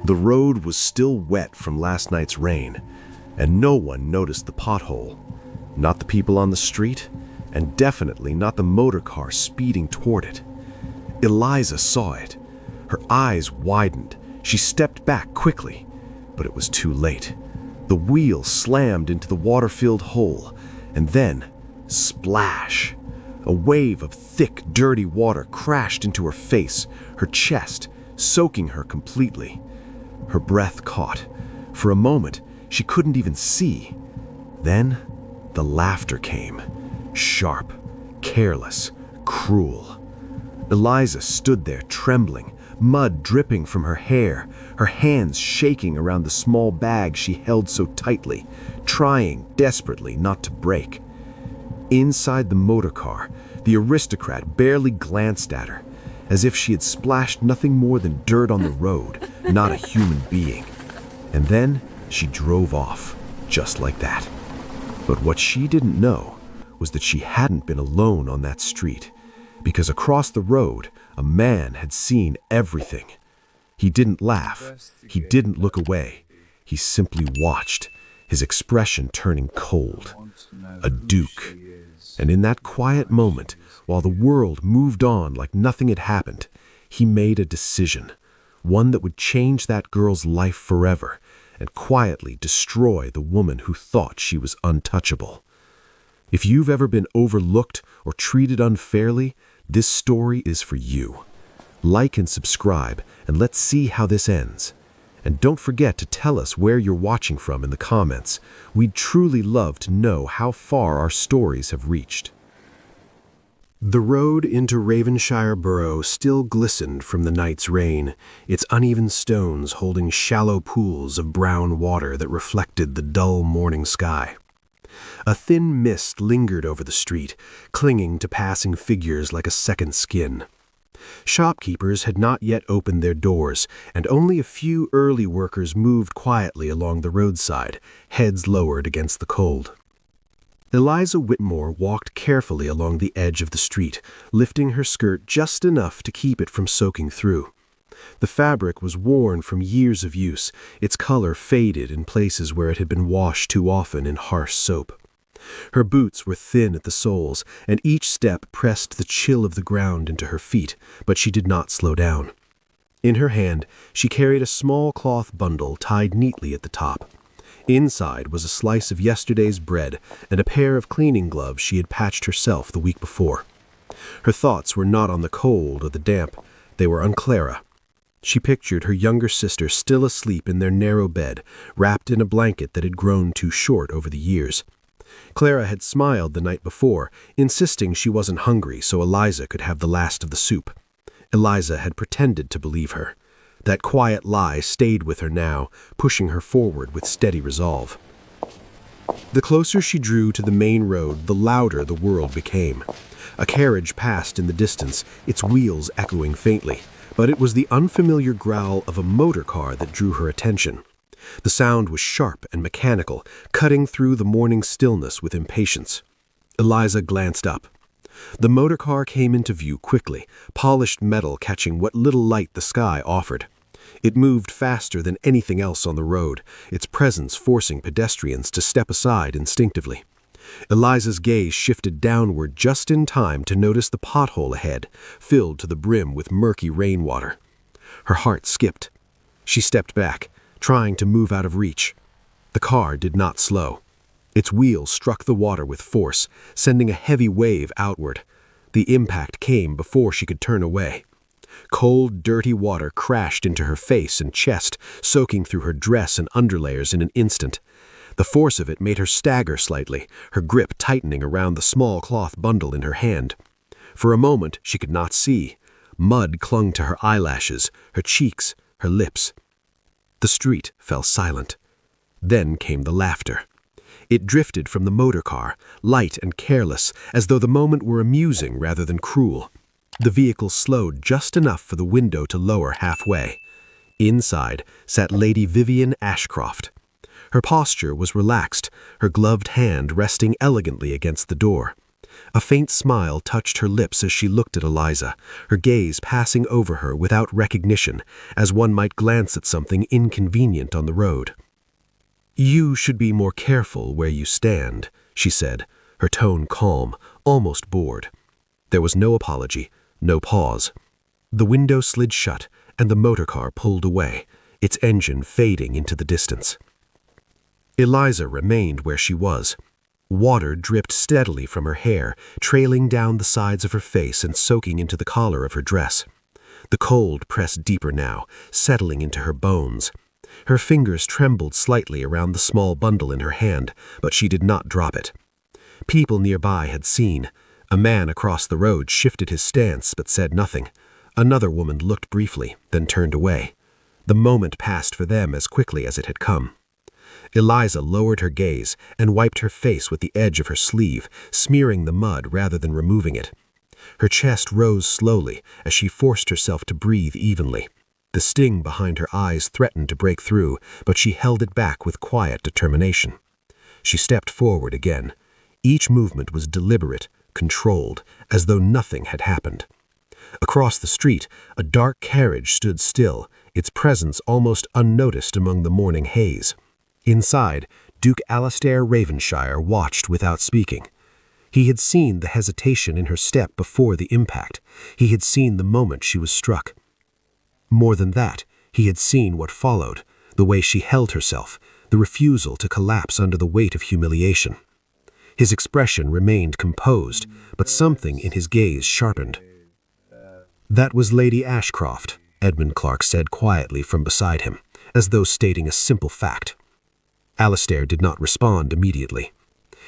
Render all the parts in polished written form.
The road was still wet from last night's rain, and no one noticed the pothole. Not the people on the street, and definitely not the motor car speeding toward it. Eliza saw it. Her eyes widened. She stepped back quickly, but it was too late. The wheel slammed into the water-filled hole, and then, splash! A wave of thick, dirty water crashed into her face, her chest, soaking her completely. Her breath caught. For a moment, she couldn't even see. Then, the laughter came. Sharp, careless, cruel. Eliza stood there trembling, mud dripping from her hair, her hands shaking around the small bag she held so tightly, trying desperately not to break. Inside the motor car, the aristocrat barely glanced at her, as if she had splashed nothing more than dirt on the road, not a human being. And then she drove off, just like that. But what she didn't know was that she hadn't been alone on that street, because across the road, a man had seen everything. He didn't laugh. He didn't look away. He simply watched, his expression turning cold. A duke. And in that quiet moment, while the world moved on like nothing had happened, he made a decision, one that would change that girl's life forever and quietly destroy the woman who thought she was untouchable. If you've ever been overlooked or treated unfairly, this story is for you. Like and subscribe, and let's see how this ends. And don't forget to tell us where you're watching from in the comments. We'd truly love to know how far our stories have reached. The road into Ravenshire Borough still glistened from the night's rain, its uneven stones holding shallow pools of brown water that reflected the dull morning sky. A thin mist lingered over the street, clinging to passing figures like a second skin. Shopkeepers had not yet opened their doors, and only a few early workers moved quietly along the roadside, heads lowered against the cold. Eliza Whitmore walked carefully along the edge of the street, lifting her skirt just enough to keep it from soaking through. The fabric was worn from years of use, its color faded in places where it had been washed too often in harsh soap. Her boots were thin at the soles, and each step pressed the chill of the ground into her feet, but she did not slow down. In her hand, she carried a small cloth bundle tied neatly at the top. Inside was a slice of yesterday's bread and a pair of cleaning gloves she had patched herself the week before. Her thoughts were not on the cold or the damp. They were on Clara. She pictured her younger sister still asleep in their narrow bed, wrapped in a blanket that had grown too short over the years. Clara had smiled the night before, insisting she wasn't hungry so Eliza could have the last of the soup. Eliza had pretended to believe her. That quiet lie stayed with her now, pushing her forward with steady resolve. The closer she drew to the main road, the louder the world became. A carriage passed in the distance, its wheels echoing faintly, but it was the unfamiliar growl of a motor car that drew her attention. The sound was sharp and mechanical, cutting through the morning stillness with impatience. Eliza glanced up. The motor car came into view quickly, polished metal catching what little light the sky offered. It moved faster than anything else on the road, its presence forcing pedestrians to step aside instinctively. Eliza's gaze shifted downward just in time to notice the pothole ahead, filled to the brim with murky rainwater. Her heart skipped. She stepped back, trying to move out of reach. The car did not slow. Its wheels struck the water with force, sending a heavy wave outward. The impact came before she could turn away. Cold, dirty water crashed into her face and chest, soaking through her dress and underlayers in an instant. The force of it made her stagger slightly, her grip tightening around the small cloth bundle in her hand. For a moment, she could not see. Mud clung to her eyelashes, her cheeks, her lips. The street fell silent. Then came the laughter. It drifted from the motor car, light and careless, as though the moment were amusing rather than cruel. The vehicle slowed just enough for the window to lower halfway. Inside sat Lady Vivian Ashcroft. Her posture was relaxed, her gloved hand resting elegantly against the door. A faint smile touched her lips as she looked at Eliza, her gaze passing over her without recognition, as one might glance at something inconvenient on the road. "You should be more careful where you stand," she said, her tone calm, almost bored. There was no apology, no pause. The window slid shut, and the motorcar pulled away, its engine fading into the distance. Eliza remained where she was. Water dripped steadily from her hair, trailing down the sides of her face and soaking into the collar of her dress. The cold pressed deeper now, settling into her bones. Her fingers trembled slightly around the small bundle in her hand, but she did not drop it. People nearby had seen. A man across the road shifted his stance but said nothing. Another woman looked briefly, then turned away. The moment passed for them as quickly as it had come. Eliza lowered her gaze and wiped her face with the edge of her sleeve, smearing the mud rather than removing it. Her chest rose slowly as she forced herself to breathe evenly. The sting behind her eyes threatened to break through, but she held it back with quiet determination. She stepped forward again. Each movement was deliberate, controlled, as though nothing had happened. Across the street, a dark carriage stood still, its presence almost unnoticed among the morning haze. Inside, Duke Alastair Ravenshire watched without speaking. He had seen the hesitation in her step before the impact. He had seen the moment she was struck. More than that, he had seen what followed, the way she held herself, the refusal to collapse under the weight of humiliation. His expression remained composed, but something in his gaze sharpened. "That was Lady Ashcroft," Edmund Clark said quietly from beside him, as though stating a simple fact. Alastair did not respond immediately.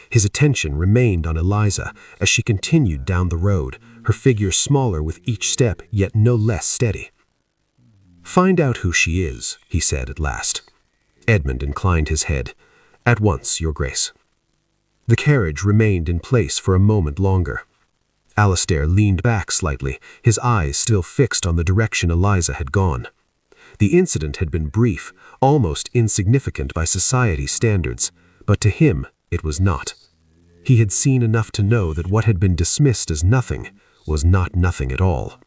His attention remained on Eliza as she continued down the road, her figure smaller with each step, yet no less steady. "Find out who she is," he said at last. Edmund inclined his head. "At once, Your Grace." The carriage remained in place for a moment longer. Alastair leaned back slightly, his eyes still fixed on the direction Eliza had gone. The incident had been brief, almost insignificant by society standards, but to him it was not. He had seen enough to know that what had been dismissed as nothing was not nothing at all.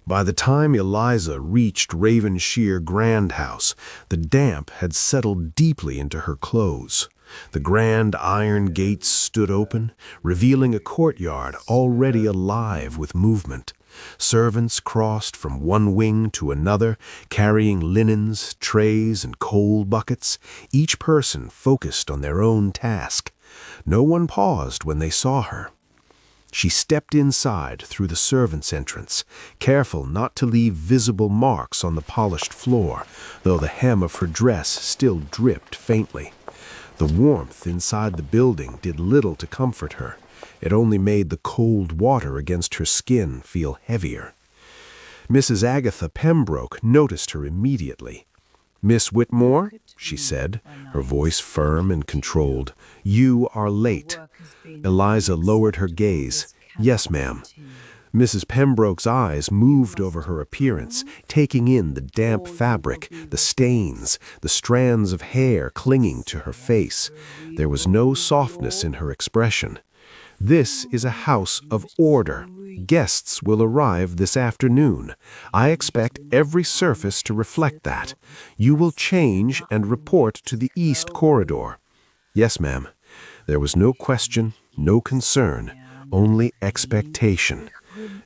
By the time Eliza reached Ravensheer Grand House, the damp had settled deeply into her clothes. The grand iron gates stood open, revealing a courtyard already alive with movement. Servants crossed from one wing to another, carrying linens, trays, and coal buckets, each person focused on their own task. No one paused when they saw her. She stepped inside through the servants' entrance, careful not to leave visible marks on the polished floor, though the hem of her dress still dripped faintly. The warmth inside the building did little to comfort her. It only made the cold water against her skin feel heavier. Mrs. Agatha Pembroke noticed her immediately. "Miss Whitmore," she said, her voice firm and controlled, "you are late." Eliza lowered her gaze. "Yes, ma'am." Mrs. Pembroke's eyes moved over her appearance, taking in the damp fabric, the stains, the strands of hair clinging to her face. There was no softness in her expression. "This is a house of order. Guests will arrive this afternoon. I expect every surface to reflect that. You will change and report to the East Corridor." "Yes, ma'am." There was no question, no concern, only expectation.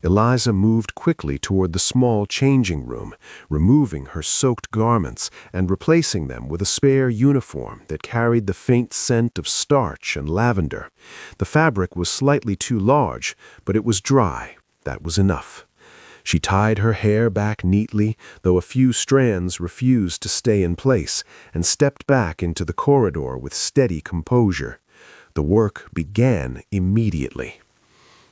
Eliza moved quickly toward the small changing room, removing her soaked garments and replacing them with a spare uniform that carried the faint scent of starch and lavender. The fabric was slightly too large, but it was dry. That was enough. She tied her hair back neatly, though a few strands refused to stay in place, and stepped back into the corridor with steady composure. The work began immediately.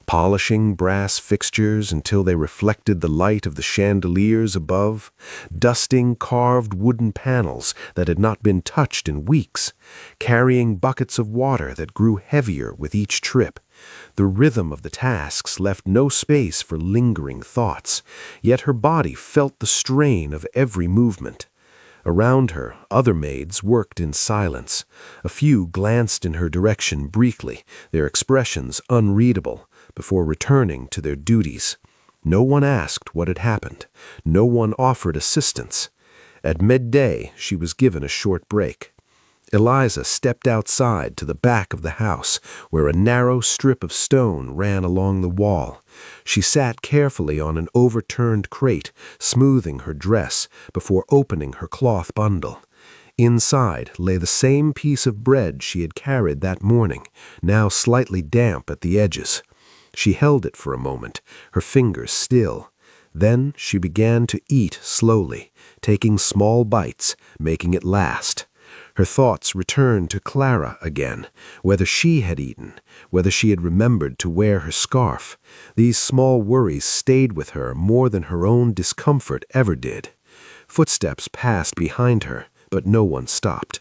Polishing brass fixtures until they reflected the light of the chandeliers above, dusting carved wooden panels that had not been touched in weeks, carrying buckets of water that grew heavier with each trip. The rhythm of the tasks left no space for lingering thoughts, yet her body felt the strain of every movement. Around her, other maids worked in silence. A few glanced in her direction briefly, their expressions unreadable, before returning to their duties. No one asked what had happened. No one offered assistance. At midday, she was given a short break. Eliza stepped outside to the back of the house, where a narrow strip of stone ran along the wall. She sat carefully on an overturned crate, smoothing her dress, before opening her cloth bundle. Inside lay the same piece of bread she had carried that morning, now slightly damp at the edges. She held it for a moment, her fingers still. Then she began to eat slowly, taking small bites, making it last. Her thoughts returned to Clara again, whether she had eaten, whether she had remembered to wear her scarf. These small worries stayed with her more than her own discomfort ever did. Footsteps passed behind her, but no one stopped.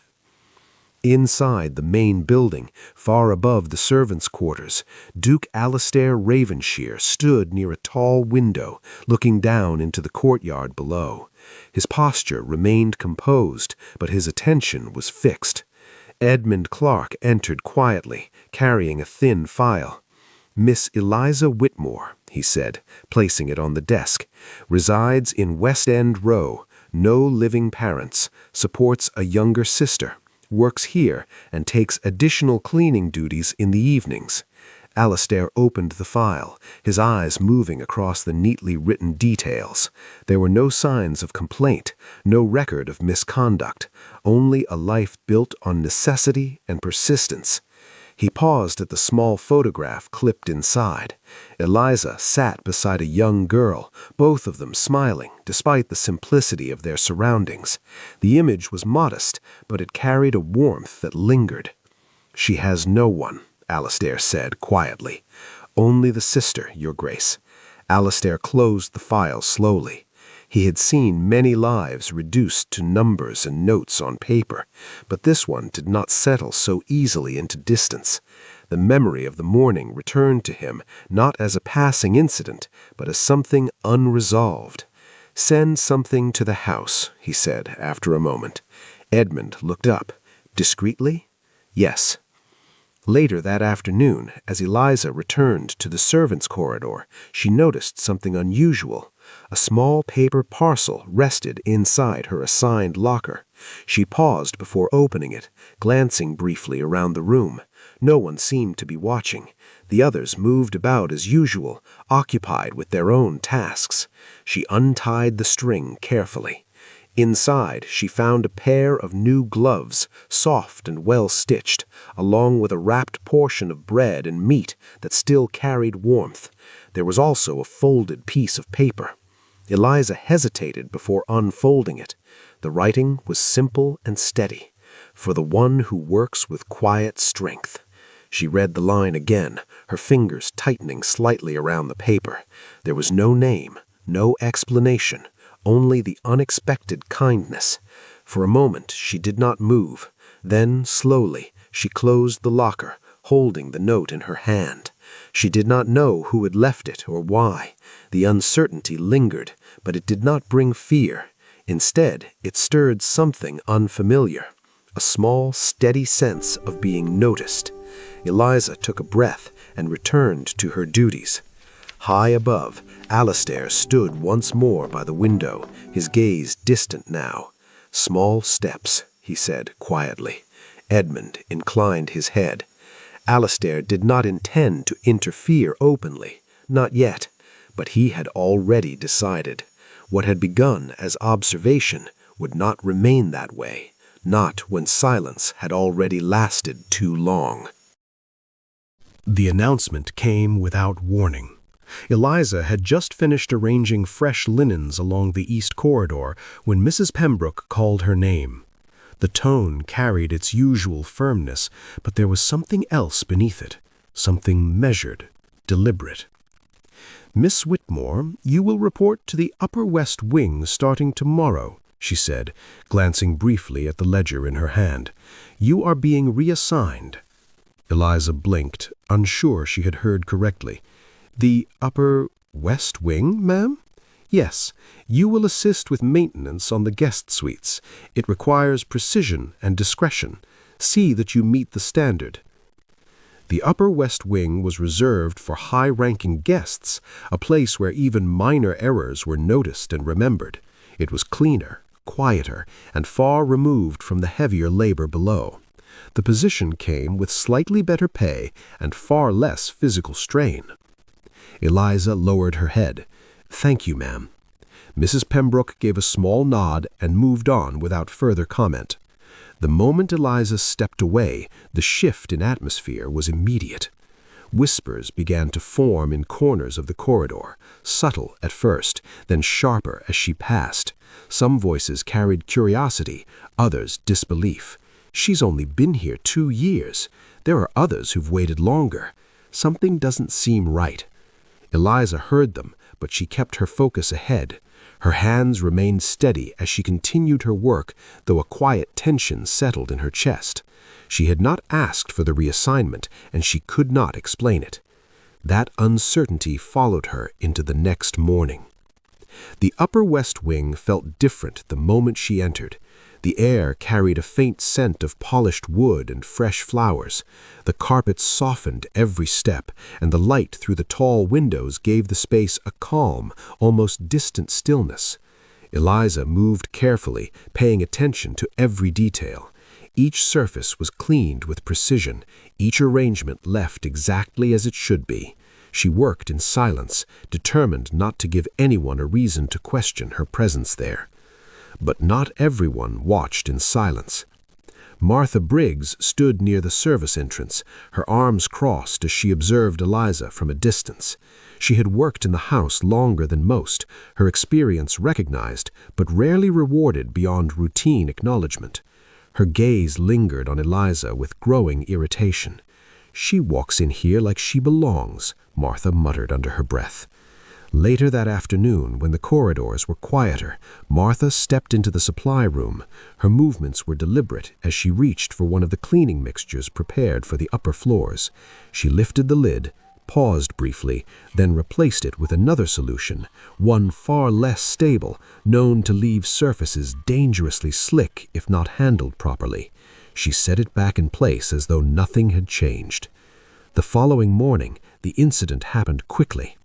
Inside the main building, far above the servants' quarters, Duke Alastair Ravenshear stood near a tall window, looking down into the courtyard below. His posture remained composed, but his attention was fixed. Edmund Clark entered quietly, carrying a thin file. "Miss Eliza Whitmore," he said, placing it on the desk, "resides in West End Row, no living parents, supports a younger sister, works here, and takes additional cleaning duties in the evenings." Alastair opened the file, his eyes moving across the neatly written details. There were no signs of complaint, no record of misconduct, only a life built on necessity and persistence. He paused at the small photograph clipped inside. Eliza sat beside a young girl, both of them smiling, despite the simplicity of their surroundings. The image was modest, but it carried a warmth that lingered. "She has no one," Alastair said quietly. "Only the sister, Your Grace." Alastair closed the file slowly. He had seen many lives reduced to numbers and notes on paper, but this one did not settle so easily into distance. The memory of the morning returned to him, not as a passing incident, but as something unresolved. "Send something to the house," he said after a moment. Edmund looked up. "Discreetly?" "Yes." Later that afternoon, as Eliza returned to the servants' corridor, she noticed something unusual. A small paper parcel rested inside her assigned locker. She paused before opening it, glancing briefly around the room. No one seemed to be watching. The others moved about as usual, occupied with their own tasks. She untied the string carefully. Inside, she found a pair of new gloves, soft and well-stitched, along with a wrapped portion of bread and meat that still carried warmth. There was also a folded piece of paper. Eliza hesitated before unfolding it. The writing was simple and steady. "For the one who works with quiet strength." She read the line again, her fingers tightening slightly around the paper. There was no name, no explanation, only the unexpected kindness. For a moment she did not move. Then, slowly, she closed the locker, holding the note in her hand. She did not know who had left it or why. The uncertainty lingered, but it did not bring fear. Instead, it stirred something unfamiliar, a small, steady sense of being noticed. Eliza took a breath and returned to her duties. High above, Alastair stood once more by the window, his gaze distant now. "Small steps," he said quietly. Edmund inclined his head. Alastair did not intend to interfere openly, not yet, but he had already decided. What had begun as observation would not remain that way, not when silence had already lasted too long. The announcement came without warning. Eliza had just finished arranging fresh linens along the east corridor when Mrs. Pembroke called her name. The tone carried its usual firmness, but there was something else beneath it, something measured, deliberate. "Miss Whitmore, you will report to the Upper West Wing starting tomorrow," she said, glancing briefly at the ledger in her hand. "You are being reassigned." Eliza blinked, unsure she had heard correctly. "The Upper West Wing, ma'am?" Yes, you will assist with maintenance on the guest suites. It requires precision and discretion. See that you meet the standard. The Upper West Wing was reserved for high-ranking guests, a place where even minor errors were noticed and remembered. It was cleaner, quieter, and far removed from the heavier labor below. The position came with slightly better pay and far less physical strain. Eliza lowered her head. "Thank you, ma'am." Mrs. Pembroke gave a small nod and moved on without further comment. The moment Eliza stepped away, the shift in atmosphere was immediate. Whispers began to form in corners of the corridor, subtle at first, then sharper as she passed. Some voices carried curiosity, others disbelief. "She's only been here 2 years. There are others who've waited longer. Something doesn't seem right." Eliza heard them, but she kept her focus ahead. Her hands remained steady as she continued her work, though a quiet tension settled in her chest. She had not asked for the reassignment, and she could not explain it. That uncertainty followed her into the next morning. The Upper West Wing felt different the moment she entered. The air carried a faint scent of polished wood and fresh flowers. The carpet softened every step, and the light through the tall windows gave the space a calm, almost distant stillness. Eliza moved carefully, paying attention to every detail. Each surface was cleaned with precision, each arrangement left exactly as it should be. She worked in silence, determined not to give anyone a reason to question her presence there. But not everyone watched in silence. Martha Briggs stood near the service entrance, her arms crossed as she observed Eliza from a distance. She had worked in the house longer than most, her experience recognized, but rarely rewarded beyond routine acknowledgement. Her gaze lingered on Eliza with growing irritation. "She walks in here like she belongs," Martha muttered under her breath. Later that afternoon, when the corridors were quieter, Martha stepped into the supply room. Her movements were deliberate as she reached for one of the cleaning mixtures prepared for the upper floors. She lifted the lid, paused briefly, then replaced it with another solution, one far less stable, known to leave surfaces dangerously slick if not handled properly. She set it back in place as though nothing had changed. The following morning, the incident happened quickly.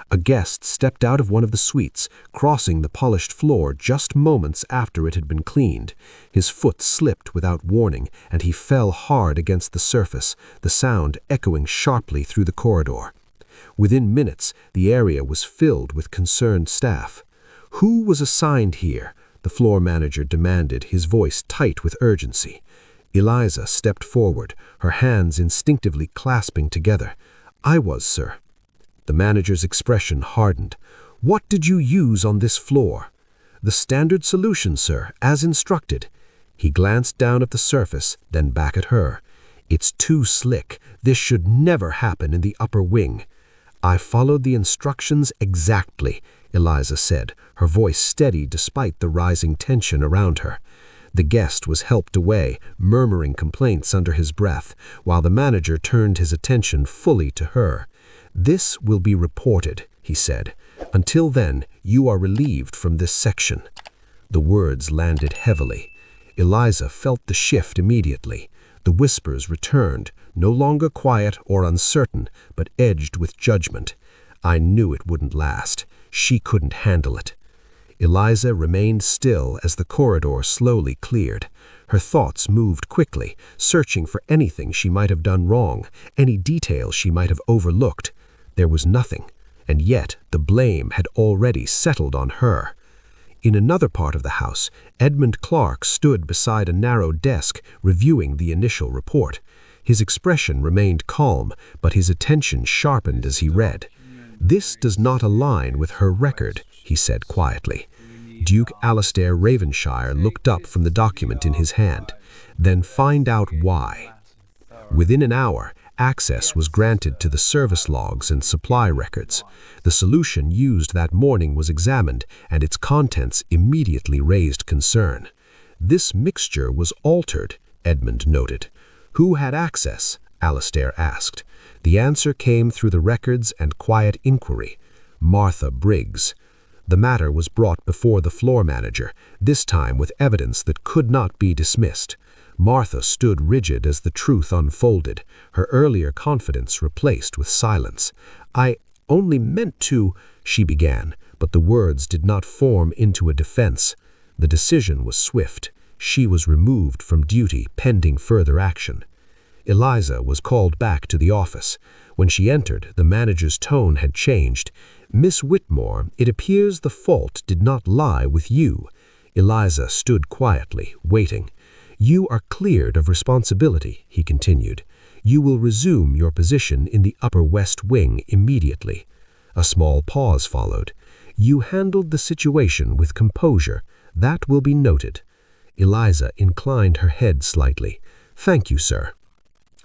A guest stepped out of one of the suites, crossing the polished floor just moments after it had been cleaned. His foot slipped without warning, and he fell hard against the surface, the sound echoing sharply through the corridor. Within minutes, the area was filled with concerned staff. "Who was assigned here?" the floor manager demanded, his voice tight with urgency. Eliza stepped forward, her hands instinctively clasping together. "I was, sir." The manager's expression hardened. "What did you use on this floor?" "The standard solution, sir, as instructed." He glanced down at the surface, then back at her. "It's too slick. This should never happen in the upper wing." "I followed the instructions exactly," Eliza said, her voice steady despite the rising tension around her. The guest was helped away, murmuring complaints under his breath, while the manager turned his attention fully to her. "This will be reported," he said. "Until then, you are relieved from this section." The words landed heavily. Eliza felt the shift immediately. The whispers returned, no longer quiet or uncertain, but edged with judgment. "I knew it wouldn't last. She couldn't handle it." Eliza remained still as the corridor slowly cleared. Her thoughts moved quickly, searching for anything she might have done wrong, any detail she might have overlooked. There was nothing, and yet the blame had already settled on her. In another part of the house, Edmund Clark stood beside a narrow desk, reviewing the initial report. His expression remained calm, but his attention sharpened as he read. "This does not align with her record," he said quietly. Duke Alastair Ravenshire looked up from the document in his hand. "Then find out why." Within an hour, access was granted to the service logs and supply records. The solution used that morning was examined, and its contents immediately raised concern. "This mixture was altered," Edmund noted. "Who had access?" Alastair asked. The answer came through the records and quiet inquiry. "Martha Briggs." The matter was brought before the floor manager, this time with evidence that could not be dismissed. Martha stood rigid as the truth unfolded, her earlier confidence replaced with silence. "I only meant to," she began, but the words did not form into a defense. The decision was swift. She was removed from duty pending further action. Eliza was called back to the office. When she entered, the manager's tone had changed. "Miss Whitmore, it appears the fault did not lie with you." Eliza stood quietly, waiting. "You are cleared of responsibility," he continued. "You will resume your position in the Upper West Wing immediately." A small pause followed. "You handled the situation with composure. That will be noted." Eliza inclined her head slightly. "Thank you, sir."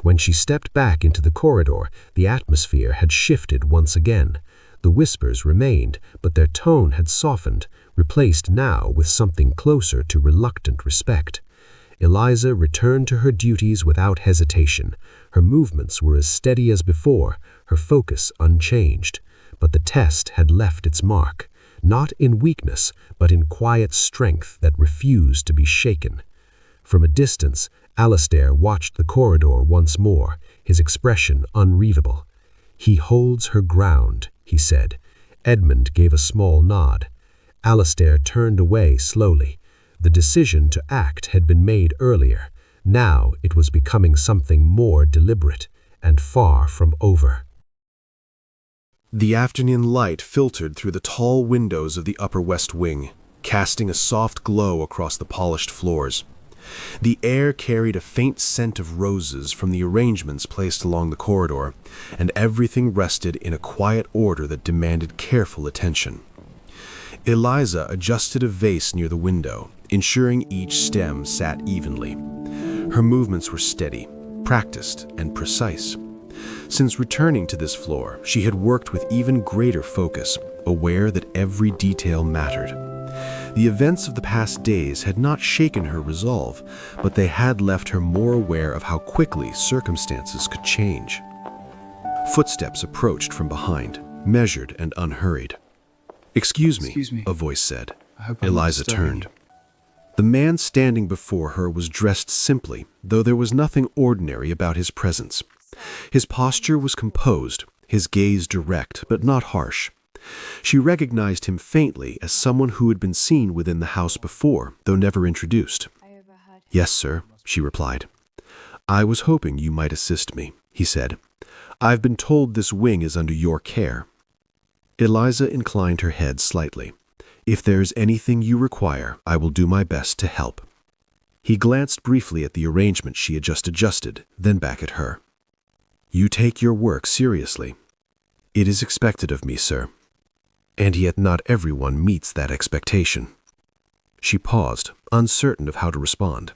When she stepped back into the corridor, the atmosphere had shifted once again. The whispers remained, but their tone had softened, replaced now with something closer to reluctant respect. Eliza returned to her duties without hesitation. Her movements were as steady as before, her focus unchanged. But the test had left its mark, not in weakness, but in quiet strength that refused to be shaken. From a distance, Alistair watched the corridor once more, his expression unreadable. "He holds her ground," he said. Edmund gave a small nod. Alistair turned away slowly. The decision to act had been made earlier. Now it was becoming something more deliberate and far from over. The afternoon light filtered through the tall windows of the Upper West Wing, casting a soft glow across the polished floors. The air carried a faint scent of roses from the arrangements placed along the corridor, and everything rested in a quiet order that demanded careful attention. Eliza adjusted a vase near the window, ensuring each stem sat evenly. Her movements were steady, practiced, and precise. Since returning to this floor, she had worked with even greater focus, aware that every detail mattered. The events of the past days had not shaken her resolve, but they had left her more aware of how quickly circumstances could change. Footsteps approached from behind, measured and unhurried. Excuse me, a voice said. Eliza turned. The man standing before her was dressed simply, though there was nothing ordinary about his presence. His posture was composed, his gaze direct but not harsh. She recognized him faintly as someone who had been seen within the house before, though never introduced. "Yes, sir," she replied. "I was hoping you might assist me," he said. "I've been told this wing is under your care." Eliza inclined her head slightly. "If there's anything you require, I will do my best to help." He glanced briefly at the arrangement she had just adjusted, then back at her. "You take your work seriously." "It is expected of me, sir." "And yet not everyone meets that expectation." She paused, uncertain of how to respond.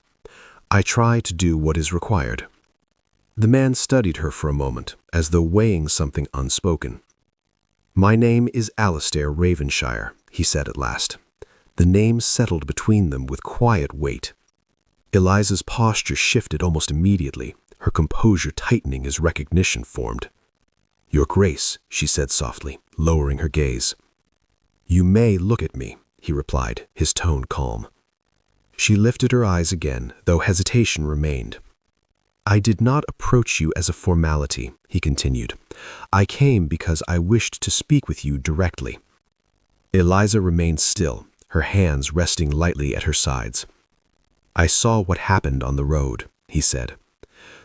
"I try to do what is required." The man studied her for a moment, as though weighing something unspoken. "My name is Alistair Ravenshire," he said at last. The name settled between them with quiet weight. Eliza's posture shifted almost immediately, her composure tightening as recognition formed. "Your Grace," she said softly, lowering her gaze. "You may look at me," he replied, his tone calm. She lifted her eyes again, though hesitation remained. "I did not approach you as a formality," he continued. "I came because I wished to speak with you directly." Eliza remained still, her hands resting lightly at her sides. "I saw what happened on the road," he said.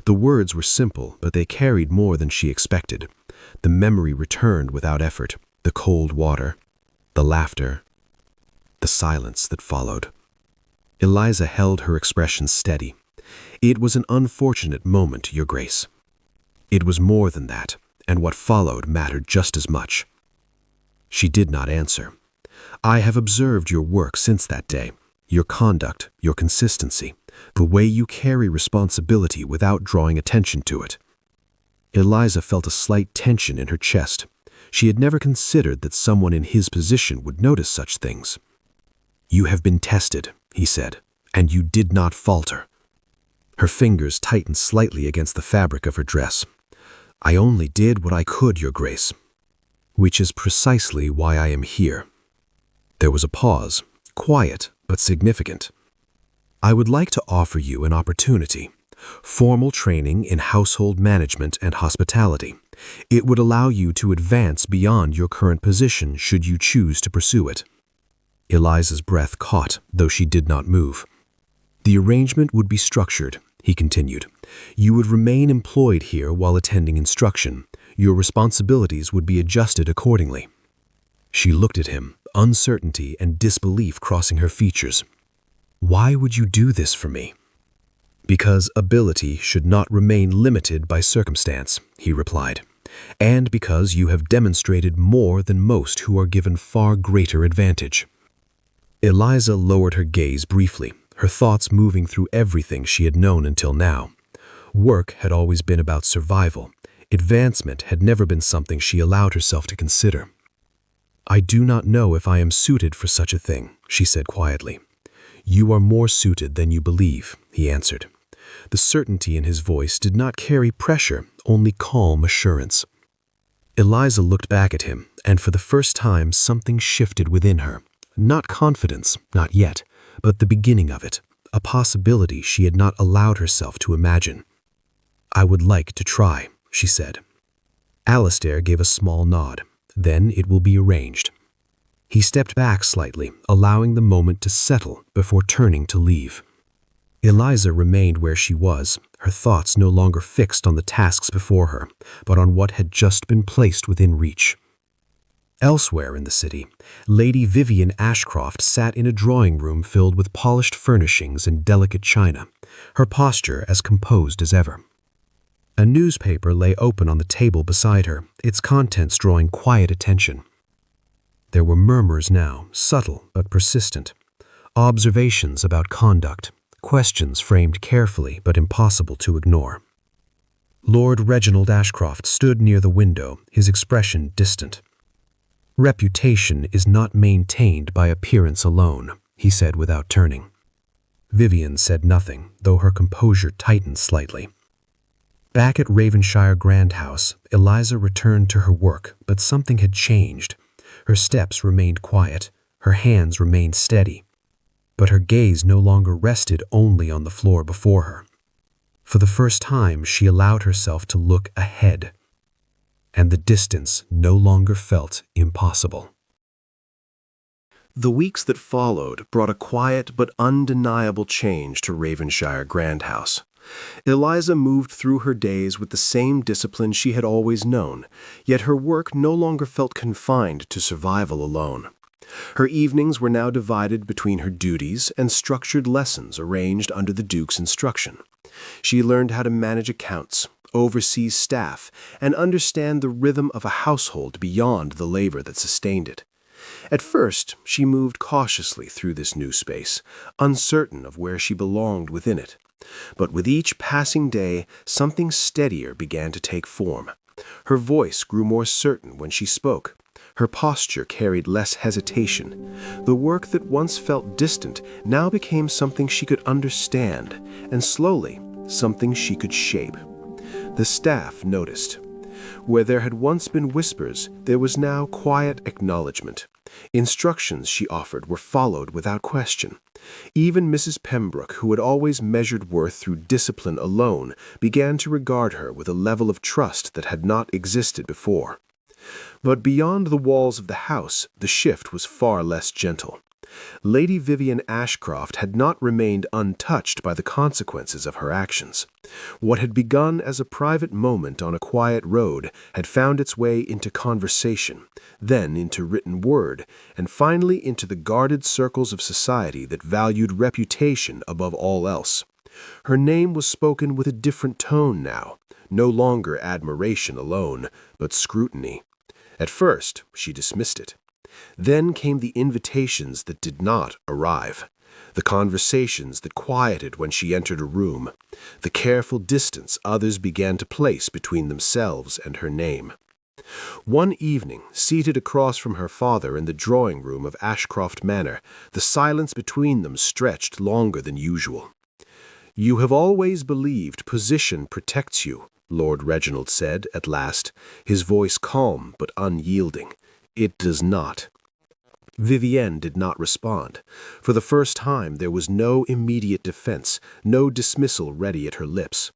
The words were simple, but they carried more than she expected. The memory returned without effort, the cold water, the laughter, the silence that followed. Eliza held her expression steady. "It was an unfortunate moment, Your Grace." "It was more than that, and what followed mattered just as much." She did not answer. "I have observed your work since that day, your conduct, your consistency, the way you carry responsibility without drawing attention to it." Eliza felt a slight tension in her chest. She had never considered that someone in his position would notice such things. "You have been tested," he said, "and you did not falter." Her fingers tightened slightly against the fabric of her dress. "I only did what I could, Your Grace." "Which is precisely why I am here." There was a pause, quiet but significant. "I would like to offer you an opportunity. Formal training in household management and hospitality. It would allow you to advance beyond your current position should you choose to pursue it." Eliza's breath caught, though she did not move. "The arrangement would be structured," he continued. "You would remain employed here while attending instruction. Your responsibilities would be adjusted accordingly." She looked at him, uncertainty and disbelief crossing her features. "Why would you do this for me?" "Because ability should not remain limited by circumstance," he replied, "and because you have demonstrated more than most who are given far greater advantage." Eliza lowered her gaze briefly, her thoughts moving through everything she had known until now. Work had always been about survival. Advancement had never been something she allowed herself to consider. "I do not know if I am suited for such a thing," she said quietly. "You are more suited than you believe," he answered. The certainty in his voice did not carry pressure, only calm assurance. Eliza looked back at him, and for the first time something shifted within her. Not confidence, not yet, but the beginning of it, a possibility she had not allowed herself to imagine. "I would like to try," she said. Alistair gave a small nod. "Then it will be arranged." He stepped back slightly, allowing the moment to settle before turning to leave. Eliza remained where she was, her thoughts no longer fixed on the tasks before her, but on what had just been placed within reach. Elsewhere in the city, Lady Vivian Ashcroft sat in a drawing room filled with polished furnishings and delicate china, her posture as composed as ever. A newspaper lay open on the table beside her, its contents drawing quiet attention. There were murmurs now, subtle but persistent, observations about conduct, questions framed carefully but impossible to ignore. Lord Reginald Ashcroft stood near the window, his expression distant. "Reputation is not maintained by appearance alone," he said without turning. Vivian said nothing, though her composure tightened slightly. Back at Ravenshire Grand House, Eliza returned to her work, but something had changed. Her steps remained quiet, her hands remained steady, but her gaze no longer rested only on the floor before her. For the first time, she allowed herself to look ahead, and the distance no longer felt impossible. The weeks that followed brought a quiet but undeniable change to Ravenshire Grand House. Eliza moved through her days with the same discipline she had always known, yet her work no longer felt confined to survival alone. Her evenings were now divided between her duties and structured lessons arranged under the Duke's instruction. She learned how to manage accounts, oversee staff, and understand the rhythm of a household beyond the labor that sustained it. At first, she moved cautiously through this new space, uncertain of where she belonged within it. But with each passing day, something steadier began to take form. Her voice grew more certain when she spoke. Her posture carried less hesitation. The work that once felt distant now became something she could understand, and slowly, something she could shape. The staff noticed. Where there had once been whispers, there was now quiet acknowledgement. Instructions she offered were followed without question. Even Mrs. Pembroke, who had always measured worth through discipline alone, began to regard her with a level of trust that had not existed before. But beyond the walls of the house, the shift was far less gentle. Lady Vivian Ashcroft had not remained untouched by the consequences of her actions. What had begun as a private moment on a quiet road had found its way into conversation, then into written word, and finally into the guarded circles of society that valued reputation above all else. Her name was spoken with a different tone now, no longer admiration alone, but scrutiny. At first, she dismissed it. Then came the invitations that did not arrive, the conversations that quieted when she entered a room, the careful distance others began to place between themselves and her name. One evening, seated across from her father in the drawing room of Ashcroft Manor, the silence between them stretched longer than usual. "You have always believed position protects you," Lord Reginald said at last, his voice calm but unyielding. "It does not." Vivienne did not respond. For the first time, there was no immediate defense, no dismissal ready at her lips.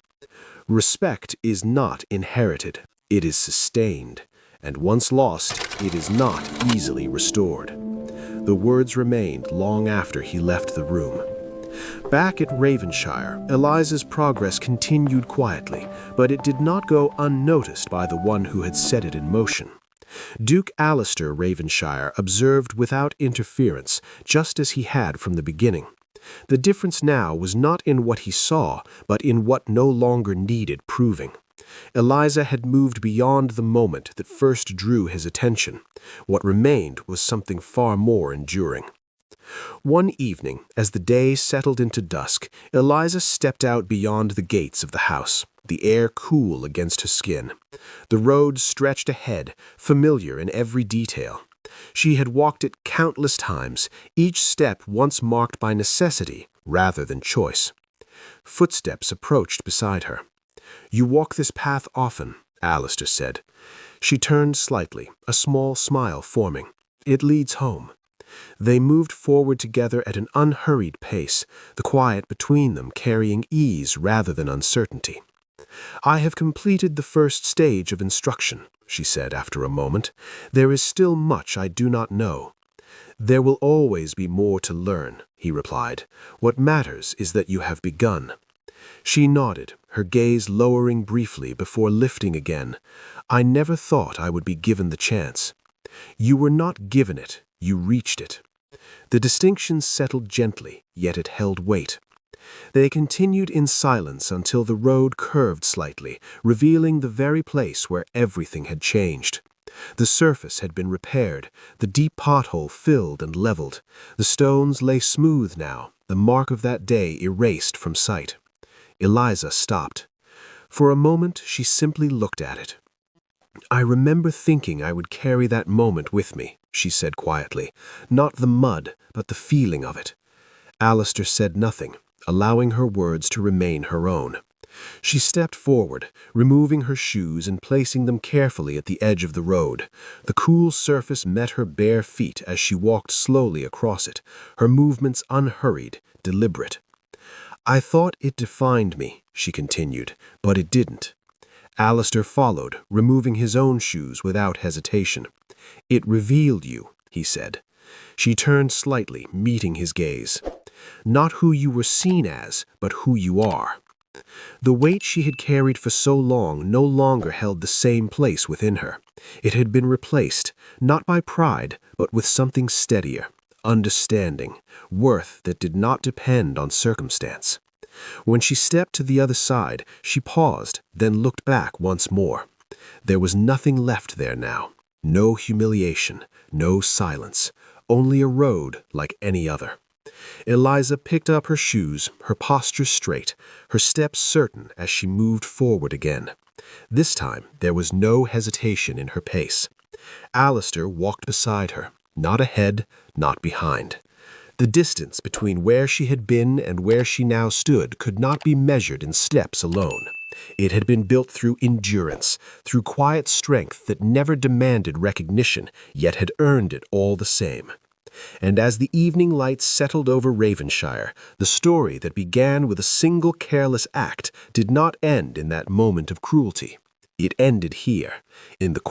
Respect is not inherited, it is sustained, and once lost, it is not easily restored. The words remained long after he left the room. Back at Ravenshire, Eliza's progress continued quietly, but it did not go unnoticed by the one who had set it in motion. Duke Alistair Ravenshire observed without interference, just as he had from the beginning. The difference now was not in what he saw, but in what no longer needed proving. Eliza had moved beyond the moment that first drew his attention. What remained was something far more enduring. One evening, as the day settled into dusk, Eliza stepped out beyond the gates of the house, the air cool against her skin. The road stretched ahead, familiar in every detail. She had walked it countless times, each step once marked by necessity rather than choice. Footsteps approached beside her. "You walk this path often," Alistair said. She turned slightly, a small smile forming. "It leads home." They moved forward together at an unhurried pace, the quiet between them carrying ease rather than uncertainty. "I have completed the first stage of instruction," she said after a moment. "There is still much I do not know." "There will always be more to learn," he replied. "What matters is that you have begun." She nodded, her gaze lowering briefly before lifting again. "I never thought I would be given the chance." "You were not given it, you reached it." The distinction settled gently, yet it held weight. They continued in silence until the road curved slightly, revealing the very place where everything had changed. The surface had been repaired, the deep pothole filled and leveled. The stones lay smooth now, the mark of that day erased from sight. Eliza stopped. For a moment, she simply looked at it. "I remember thinking I would carry that moment with me," she said quietly. "Not the mud, but the feeling of it." Alistair said nothing, allowing her words to remain her own. She stepped forward, removing her shoes and placing them carefully at the edge of the road. The cool surface met her bare feet as she walked slowly across it, her movements unhurried, deliberate. "I thought it defined me," she continued, "but it didn't." Alistair followed, removing his own shoes without hesitation. "It revealed you," he said. She turned slightly, meeting his gaze. "Not who you were seen as, but who you are." The weight she had carried for so long no longer held the same place within her. It had been replaced, not by pride, but with something steadier, understanding, worth that did not depend on circumstance. When she stepped to the other side, she paused, then looked back once more. There was nothing left there now. No humiliation, no silence, only a road like any other. Eliza picked up her shoes, her posture straight, her steps certain as she moved forward again. This time, there was no hesitation in her pace. Alistair walked beside her, not ahead, not behind. The distance between where she had been and where she now stood could not be measured in steps alone. It had been built through endurance, through quiet strength that never demanded recognition, yet had earned it all the same. And as the evening light settled over Ravenshire, the story that began with a single careless act did not end in that moment of cruelty. It ended here, in the